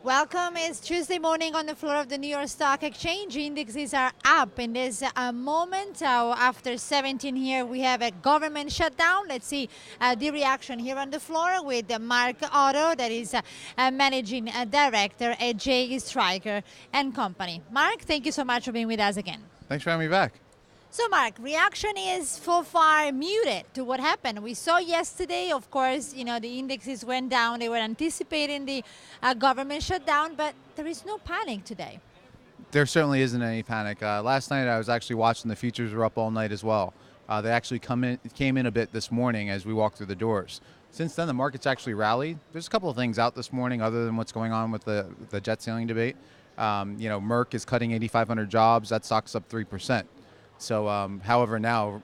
Welcome. It's Tuesday morning on the floor of the New York Stock Exchange. Indexes are up in this moment. After 17 here, we have a government shutdown. Let's see the reaction here on the floor with Mark Otto, that is Managing Director at Streicher and Company. Mark, thank you so much for being with us again. Thanks for having me back. So, Mark, reaction is so far muted to what happened. We saw yesterday, of course, the indexes went down. They were anticipating the government shutdown, but there is no panic today. There certainly isn't any panic. Last night I was actually watching the futures were up all night as well. They actually came in a bit this morning as we walked through the doors. Since then, the market's actually rallied. There's a couple of things out this morning other than what's going on with the jet ceiling debate. Merck is cutting 8,500 jobs. That stock's up 3%. So, however, now,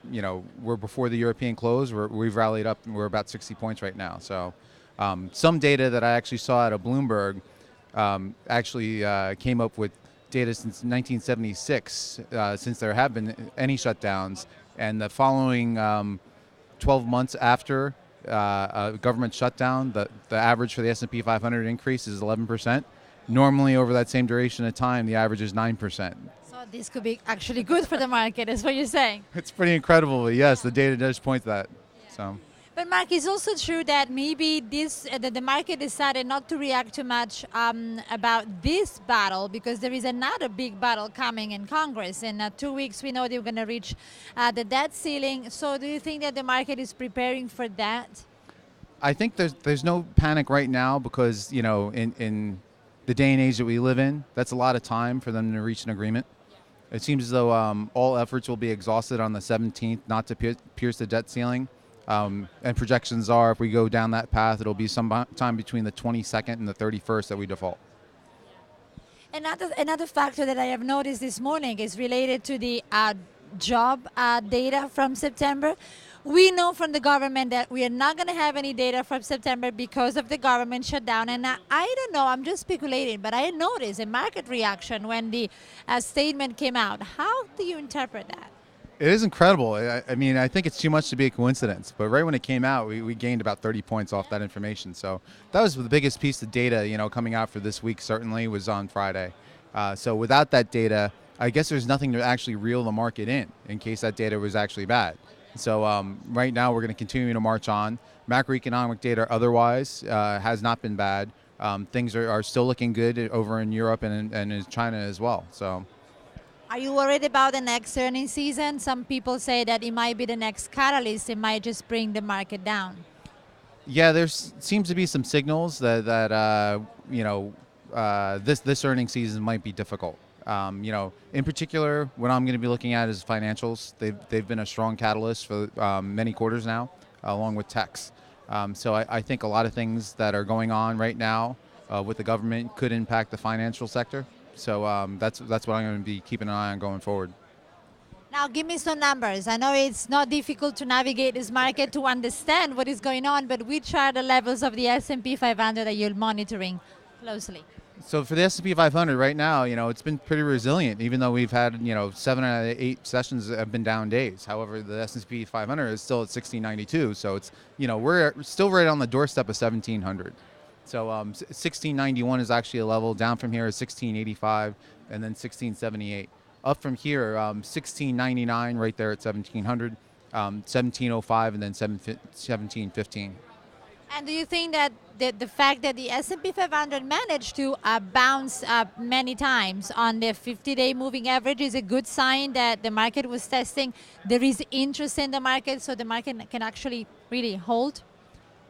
we're before the European close. We've rallied up, and we're about 60 points right now. So, some data that I actually saw out of Bloomberg actually came up with data since 1976, since there have been any shutdowns. And the following 12 months after a government shutdown, the average for the S&P 500 increase is 11%. Normally, over that same duration of time, the average is 9%. This could be actually good for the market, is what you're saying. It's pretty incredible, but yes, the data does point to that. Yeah. So. But Mark, it's also true that maybe the market decided not to react too much about this battle because there is another big battle coming in Congress. In 2 weeks, we know they're going to reach the debt ceiling. So do you think that the market is preparing for that? I think there's no panic right now because, in the day and age that we live in, that's a lot of time for them to reach an agreement. It seems as though all efforts will be exhausted on the 17th not to pierce the debt ceiling. And projections are if we go down that path, it'll be sometime between the 22nd and the 31st that we default. Another factor that I have noticed this morning is related to the job data from September. We know from the government that we are not going to have any data from September because of the government shutdown. And I don't know, I'm just speculating, but I noticed a market reaction when the statement came out. How do you interpret that? It is incredible. I think it's too much to be a coincidence. But right when it came out, we gained about 30 points off that information. So that was the biggest piece of data, coming out for this week certainly was on Friday. So without that data, I guess there's nothing to actually reel the market in case that data was actually bad. So right now we're going to continue to march on. Macroeconomic data otherwise has not been bad. Things are still looking good over in Europe and in China as well. So, are you worried about the next earnings season? Some people say that it might be the next catalyst. It might just bring the market down. Yeah, there seems to be some signals that this earnings season might be difficult. In particular, what I'm going to be looking at is financials. They've been a strong catalyst for many quarters now, along with techs. So I think a lot of things that are going on right now with the government could impact the financial sector. So that's what I'm going to be keeping an eye on going forward. Now, give me some numbers. I know it's not difficult to navigate this market to understand what is going on, but which are the levels of the S&P 500 that you're monitoring closely? So for the S&P 500 right now, it's been pretty resilient, even though we've had, 7 out of 8 sessions have been down days. However, the S&P 500 is still at 1692. So it's, we're still right on the doorstep of 1700. So 1691 is actually a level. Down from here is 1685 and then 1678. Up from here, 1699 right there at 1700, 1705 and then 1715. And do you think that the fact that the S&P 500 managed to bounce up many times on the 50-day moving average is a good sign that the market was testing? There is interest in the market, so the market can actually really hold?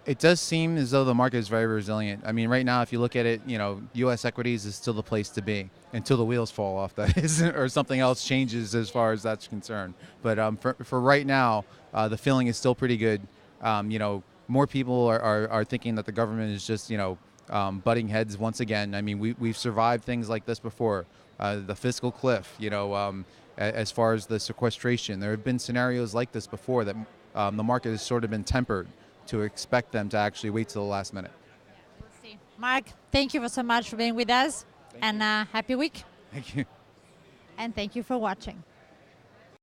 It does seem as though the market is very resilient. I mean, right now, if you look at it, U.S. equities is still the place to be until the wheels fall off, that is, or something else changes as far as that's concerned. But for right now, the feeling is still pretty good. More people are thinking that the government is just, butting heads once again. I mean, we've survived things like this before. The fiscal cliff, as far as the sequestration. There have been scenarios like this before that the market has sort of been tempered to expect them to actually wait till the last minute. We'll see. Mark, thank you so much for being with us, and happy week. Thank you. And thank you for watching.